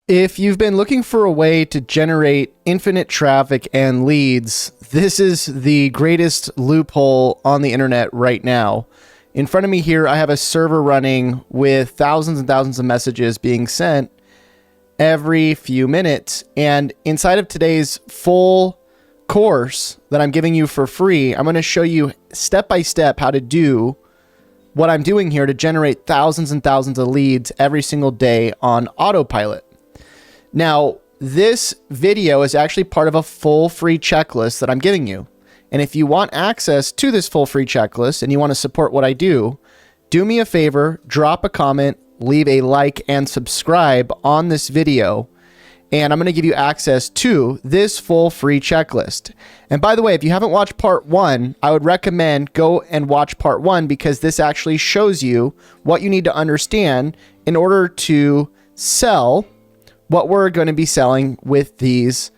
If you've been looking for a way to generate infinite traffic and leads, this is the greatest loophole on the internet right now. In front of me here, I have a server running with thousands and thousands of messages being sent every few minutes. And inside of today's full course that I'm giving you for free, I'm going to show you step by step how to do what I'm doing here to generate thousands and thousands of leads every single day on autopilot. Now, this video is actually part of a full free checklist that I'm giving you. And if you want access to this full free checklist and you want to support what I do me a favor, drop a comment, leave a like, and subscribe on this video. And I'm going to give you access to this full free checklist. And by the way, if you haven't watched part 1, I would recommend go and watch part 1 because this actually shows you what you need to understand in order to sell what we're going to be selling with these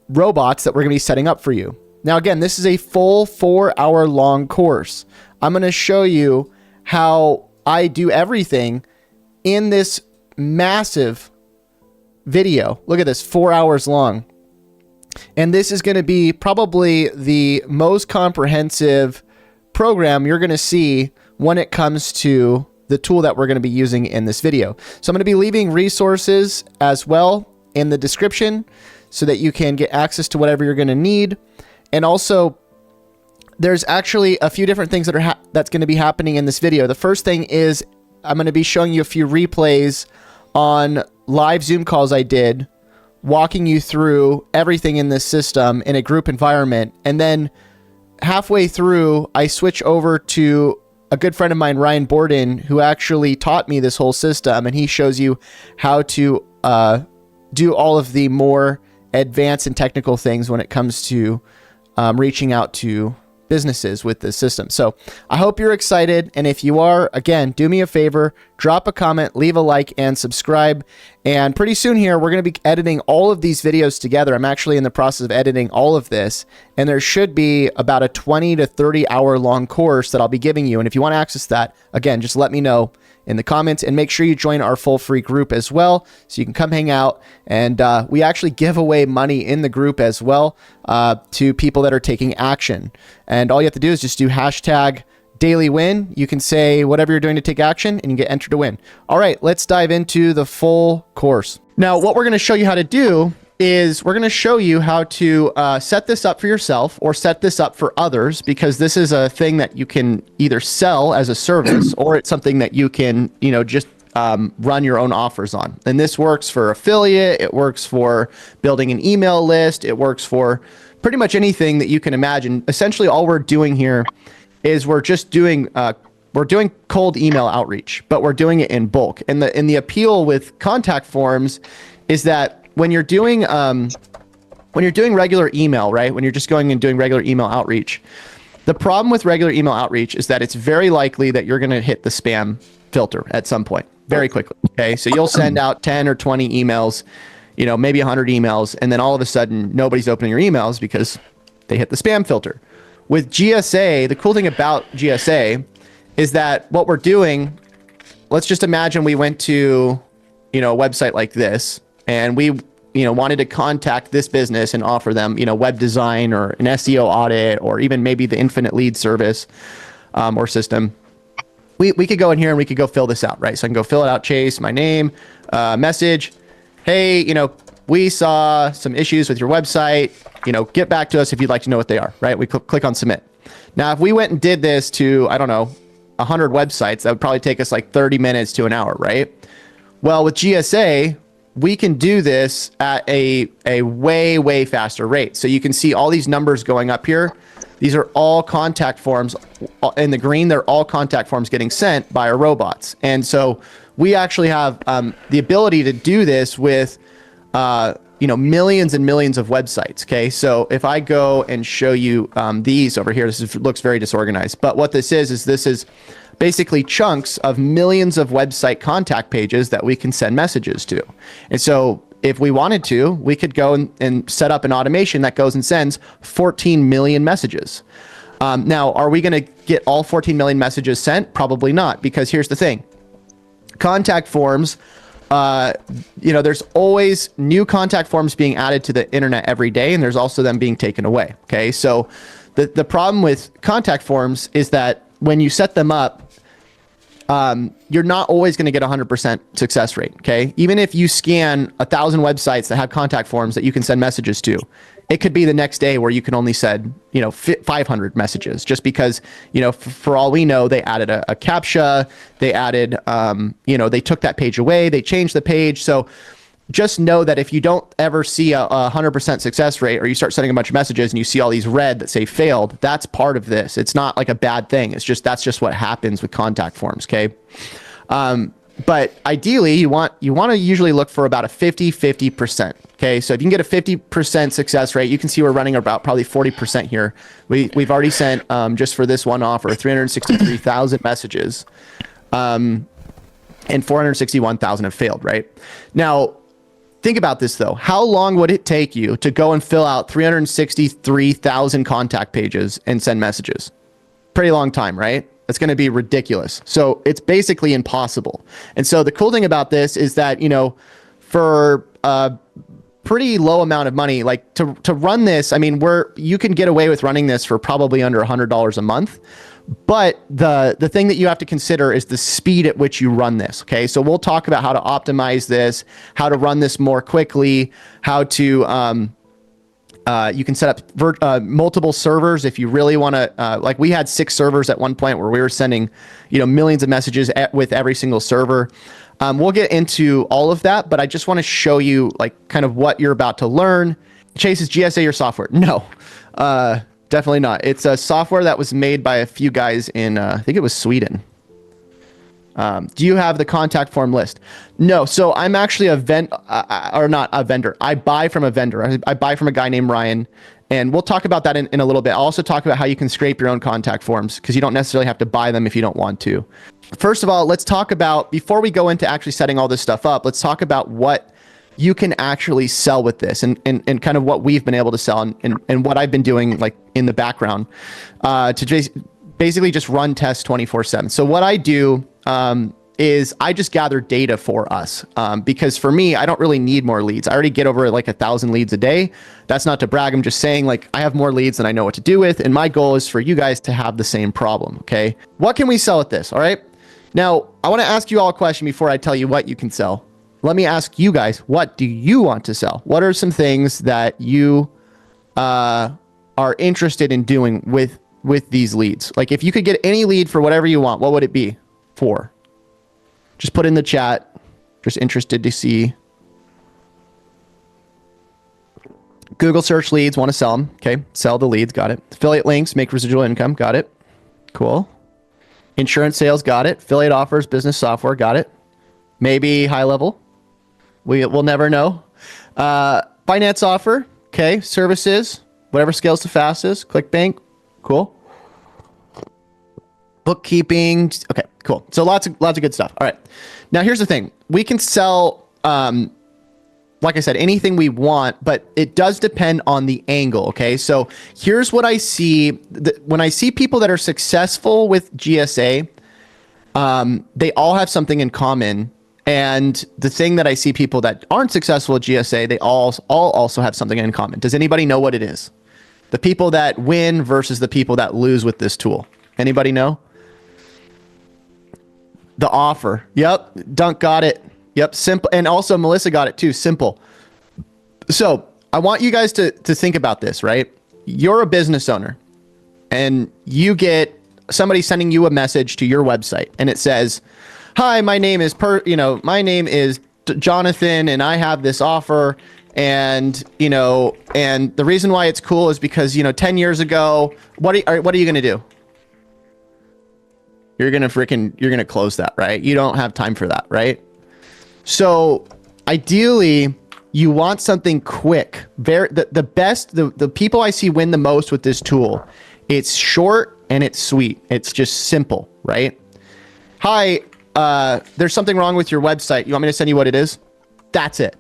robots that we're going to be setting up for you. Now, again, this is a full 4-hour long course. I'm going to show you how I do everything in this massive video. Look at this, 4 hours long. And this is going to be probably the most comprehensive program you're going to see when it comes to the tool that we're going to be using in this video. So I'm going to be leaving resources as well in the description so that you can get access to whatever you're going to need. And also, there's actually a few different things that that's going to be happening in this video. The first thing is I'm going to be showing you a few replays on live Zoom calls I did, walking you through everything in this system in a group environment. And then halfway through, I switch over to a good friend of mine, Ryan Borden, who actually taught me this whole system, and he shows you how to do all of the more advanced and technical things when it comes to reaching out to businesses with this system. So I hope you're excited. And if you are, again, do me a favor, drop a comment, leave a like, and subscribe. And pretty soon here, we're going to be editing all of these videos together. I'm actually in the process of editing all of this. And there should be about a 20 to 30 hour long course that I'll be giving you. And if you want to access that, again, just let me know in the comments, and make sure you join our full free group as well, so you can come hang out. And we actually give away money in the group as well to people that are taking action. And all you have to do is just do hashtag daily win. You can say whatever you're doing to take action and you get entered to win. All right, let's dive into the full course. Now, what we're going to show you how to do is we're going to show you how to set this up for yourself or set this up for others, because this is a thing that you can either sell as a service or it's something that you can, just run your own offers on. And this works for affiliate. It works for building an email list. It works for pretty much anything that you can imagine. Essentially, all we're doing here is we're doing cold email outreach, but we're doing it in bulk. And the appeal with contact forms is that when you're doing regular email, right? When you're just going and doing regular email outreach, the problem with regular email outreach is that it's very likely that you're going to hit the spam filter at some point very quickly. Okay. So you'll send out 10 or 20 emails, maybe 100 emails. And then all of a sudden nobody's opening your emails because they hit the spam filter. With GSA, the cool thing about GSA is that what we're doing, let's just imagine we went to, a website like this, and we, wanted to contact this business and offer them, web design or an SEO audit, or even maybe the infinite lead service or system. We could go in here and we could go fill this out, right? So I can go fill it out, Chase, my name, message. Hey, we saw some issues with your website. Get back to us if you'd like to know what they are, right? We click on submit. Now, if we went and did this to, 100 websites, that would probably take us like 30 minutes to an hour, right? Well, with GSA, we can do this at a way, way faster rate. So you can see all these numbers going up here. These are all contact forms. In the green, they're all contact forms getting sent by our robots. And so we actually have the ability to do this with millions and millions of websites. Okay, so if I go and show you these over here, looks very disorganized. But what this is basically chunks of millions of website contact pages that we can send messages to. And so if we wanted to, we could go and set up an automation that goes and sends 14 million messages. Now, are we going to get all 14 million messages sent? Probably not, because here's the thing. Contact forms there's always new contact forms being added to the internet every day, and there's also them being taken away. Okay, so the problem with contact forms is that when you set them up, you're not always going to get 100% success rate. Okay, even if you scan 1,000 websites that have contact forms that you can send messages to, it could be the next day where you can only send 500 messages, just because for all we know, they added a CAPTCHA, they added they took that page away, they changed the page. So just know that if you don't ever see a 100% success rate, or you start sending a bunch of messages and you see all these red that say failed, that's part of this. It's not like a bad thing. That's just what happens with contact forms. Okay. But ideally you want to usually look for about a 50-50%. Okay. So if you can get a 50% success rate, you can see we're running about probably 40% here. We've already sent, just for this one offer, 363,000 messages, and 461,000 have failed. Right now, think about this though. How long would it take you to go and fill out 363,000 contact pages and send messages? Pretty long time, right? It's going to be ridiculous. So it's basically impossible. And so the cool thing about this is that, for a pretty low amount of money, like to run this, I mean, you can get away with running this for probably under $100 a month. But the thing that you have to consider is the speed at which you run this. Okay, so we'll talk about how to optimize this, how to run this more quickly, how to you can set up multiple servers if you really want to. Like we had 6 servers at one point where we were sending millions of messages with every single server. We'll get into all of that, but I just want to show you like kind of what you're about to learn. Chase, is GSA your software? No. Definitely not. It's a software that was made by a few guys in, I think it was Sweden. Do you have the contact form list? No. So I'm actually or not a vendor. I buy from a vendor. I buy from a guy named Ryan, and we'll talk about that in a little bit. I'll also talk about how you can scrape your own contact forms, because you don't necessarily have to buy them if you don't want to. First of all, let's talk about, before we go into actually setting all this stuff up, let's talk about what you can actually sell with this, and kind of what we've been able to sell, and what I've been doing like in the background to basically just run tests 24/7. So what I do is I just gather data for us, because for me, I don't really need more leads. I already get over like 1,000 leads a day. That's not to brag. I'm just saying, like, I have more leads than I know what to do with. And my goal is for you guys to have the same problem. Okay. What can we sell with this? All right. Now I want to ask you all a question before I tell you what you can sell. Let me ask you guys, what do you want to sell? What are some things that you are interested in doing with these leads? Like if you could get any lead for whatever you want, what would it be for? Just put in the chat. Just interested to see. Google search leads, want to sell them. Okay, sell the leads, got it. Affiliate links, make residual income, got it. Cool. Insurance sales, got it. Affiliate offers, business software, got it. Maybe high level. We'll never know. Finance offer. Okay. Services. Whatever scales the fastest. ClickBank. Cool. Bookkeeping. Okay. Cool. So lots of good stuff. All right. Now here's the thing. We can sell, like I said, anything we want, but it does depend on the angle. Okay. So here's what I see. When I see people that are successful with GSA, they all have something in common. And the thing that I see people that aren't successful at GSA, they all also have something in common. Does anybody know what it is? The people that win versus the people that lose with this tool. Anybody know? The offer. Yep. Dunk got it. Yep. Simple. And also Melissa got it too. Simple. So I want you guys to think about this, right? You're a business owner and you get somebody sending you a message to your website and it says, "Hi, my name is Jonathan and I have this offer, and and the reason why it's cool is because 10 years ago, what are you going to do? You're going to close that, right? You don't have time for that, right? So ideally you want something quick. The people I see win the most with this tool, it's short and it's sweet. It's just simple, right? Hi, there's something wrong with your website. You want me to send you what it is? That's it.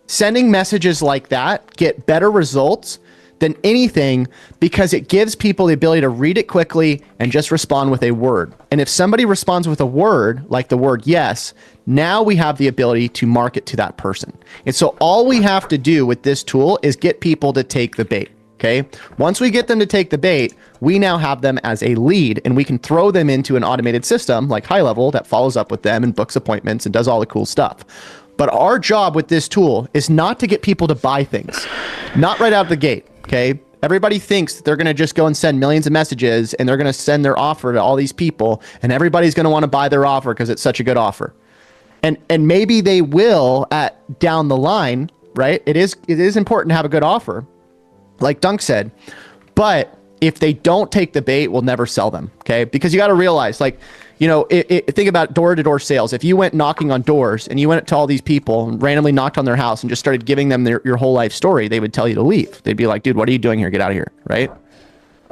Sending messages like that get better results than anything because it gives people the ability to read it quickly and just respond with a word. And if somebody responds with a word, like the word yes, Now we have the ability to market to that person. And so all we have to do with this tool is get people to take the bait. Okay. Once we get them to take the bait, we now have them as a lead, and we can throw them into an automated system like High Level that follows up with them and books appointments and does all the cool stuff. But our job with this tool is not to get people to buy things, not right out of the gate. Okay. Everybody thinks that they're going to just go and send millions of messages and they're going to send their offer to all these people, and everybody's going to want to buy their offer because it's such a good offer. And maybe they will at down the line, right? It is important to have a good offer, like Dunk said, but if they don't take the bait, we'll never sell them. Okay. Because you got to realize, like, you know, think about door-to-door sales. If you went knocking on doors and you went to all these people and randomly knocked on their house and just started giving them your whole life story, they would tell you to leave. They'd be like, dude, what are you doing here? Get out of here. Right.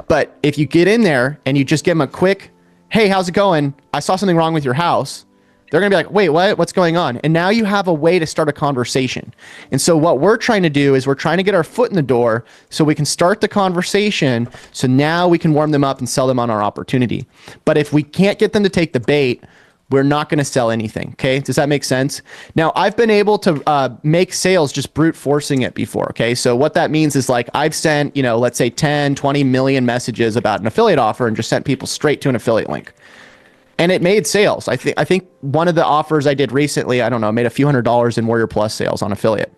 But if you get in there and you just give them a quick, hey, how's it going? I saw something wrong with your house. They're going to be like, wait, what? What's going on? And now you have a way to start a conversation. And so what we're trying to do is we're trying to get our foot in the door so we can start the conversation. So now we can warm them up and sell them on our opportunity. But if we can't get them to take the bait, we're not going to sell anything. Okay. Does that make sense? Now, I've been able to make sales just brute forcing it before. Okay. So what that means is, like, I've sent, you know, let's say 10, 20 million messages about an affiliate offer and just sent people straight to an affiliate link. And it made sales. I think one of the offers I did recently, I don't know, made a few $100s in Warrior Plus sales on affiliate.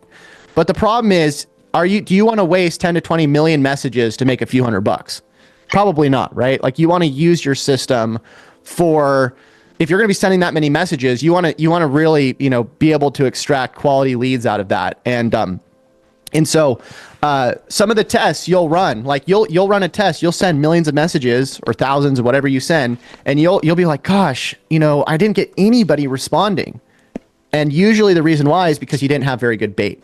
But the problem is, do you want to waste 10 to 20 million messages to make a few $100? Probably not, right? Like, you want to use your system for, if you're going to be sending that many messages, you want to really, you know, be able to extract quality leads out of that. And so some of the tests you'll run, like you'll run a test, you'll send millions of messages or thousands of whatever you send, and you'll be like, gosh, you know, I didn't get anybody responding. And usually the reason why is because you didn't have very good bait.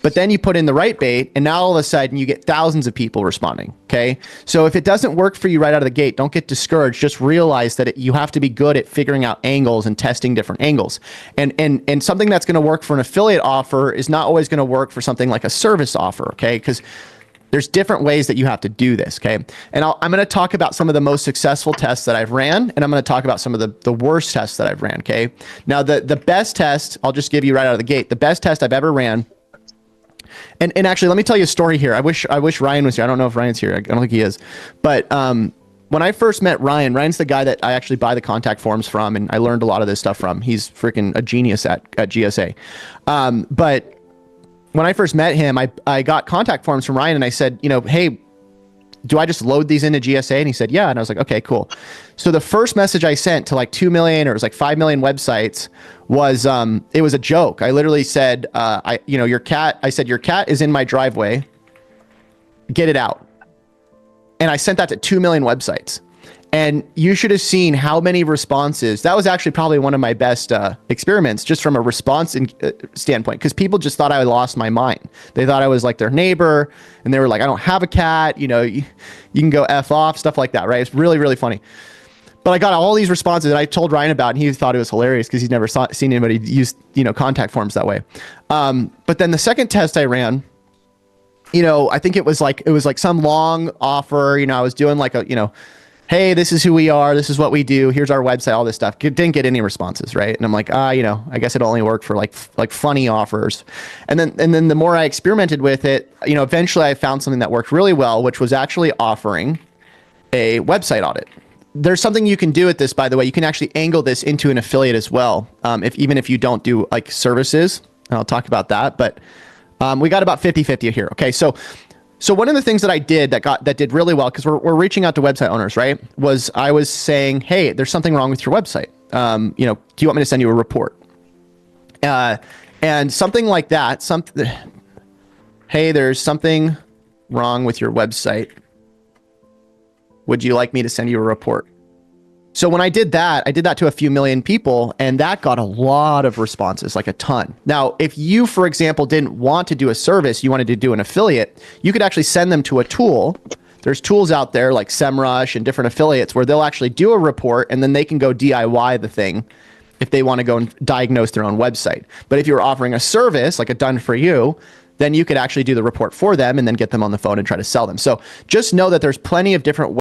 But then you put in the right bait, and now all of a sudden you get thousands of people responding. Okay. So if it doesn't work for you right out of the gate, don't get discouraged. Just realize that you have to be good at figuring out angles and testing different angles. And something that's going to work for an affiliate offer is not always going to work for something like a service offer. Okay. Because there's different ways that you have to do this. Okay. And I'm going to talk about some of the most successful tests that I've ran, and I'm going to talk about some of the worst tests that I've ran. Okay. Now, the best test, I'll just give you right out of the gate, the best test I've ever ran. And actually, let me tell you a story here. I wish Ryan was here. I don't know if Ryan's here. I don't think he is. But when I first met Ryan's the guy that I actually buy the contact forms from, and I learned a lot of this stuff from. He's freaking a genius at GSA. But when I first met him, I got contact forms from Ryan, and I said, you know, hey, do I just load these into GSA? And he said, yeah. And I was like, okay, cool. So the first message I sent to like 2 million, or it was like 5 million websites, was it was a joke. I literally said, your cat is in my driveway. Get it out. And I sent that to 2 million websites. And you should have seen how many responses. That was actually probably one of my best experiments, just from a response standpoint, because people just thought I lost my mind. They thought I was like their neighbor, and they were like, I don't have a cat. You know, you can go F off, stuff like that, right? It's really, really funny. But I got all these responses that I told Ryan about, and he thought it was hilarious because he's never seen anybody use, you know, contact forms that way. But then the second test I ran, you know, I think it was like some long offer. You know, I was doing like a, you know, hey, this is who we are. This is what we do. Here's our website, all this stuff. Didn't get any responses, right? And I'm like, you know, I guess it only worked for like funny offers. And then the more I experimented with it, you know, eventually I found something that worked really well, which was actually offering a website audit. There's something you can do with this, by the way. You can actually angle this into an affiliate as well, even if you don't do like services. And I'll talk about that, but we got about 50-50 here. Okay, so one of the things that I did that did really well, because we're reaching out to website owners, right? Was I was saying, hey, there's something wrong with your website. You know, do you want me to send you a report? And something like that. Hey, there's something wrong with your website. Would you like me to send you a report? So when I did that to a few million people, and that got a lot of responses, like a ton. Now, if you, for example, didn't want to do a service, you wanted to do an affiliate, you could actually send them to a tool. There's tools out there like SEMrush and different affiliates where they'll actually do a report, and then they can go DIY the thing if they want to go and diagnose their own website. But if you're offering a service, like a done for you, then you could actually do the report for them and then get them on the phone and try to sell them. So just know that there's plenty of different